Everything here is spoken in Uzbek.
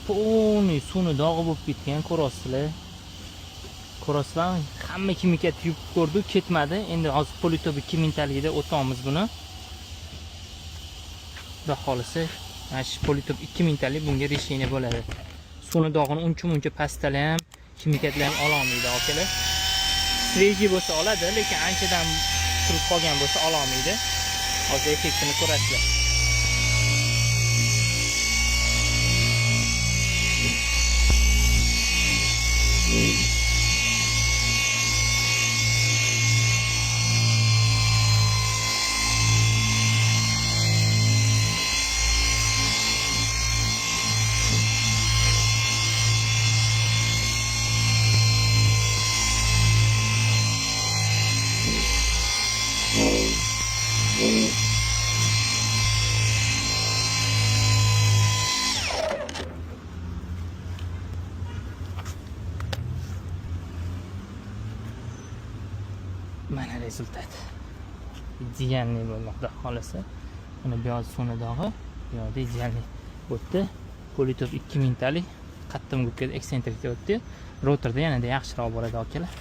полный suvni dog'i bo'lib ketgan, ko'rasizlar. Ko'rasizlarmi? Hamma kimnikat yuvib ko'rdi, ketmadi. Endi hozir Politob 2000 talikda o'tamiz buni. Xudo xolisa, mana shu Politob 2000 talik bunga решение bo'ladi. Suvni dog'ini uncha-muncha pastlar ham, kimnikatlar ham ololmaydi, akalar. Sveji bo'lsa oladi, lekin anchadan turib qolgan bo'lsa ololmaydi. Hozir effektini ko'rasizlar. Mana rezultat. Idealniy bo'lmoqda xolasa. Mana bu yoz suvni dog'i, bu yoqda idealniy o'tdi. Politob 2000 talik qattiq gubga ekssentrikda o'tdi. Rotorda yanada yaxshiroq bo'ladi, akalar.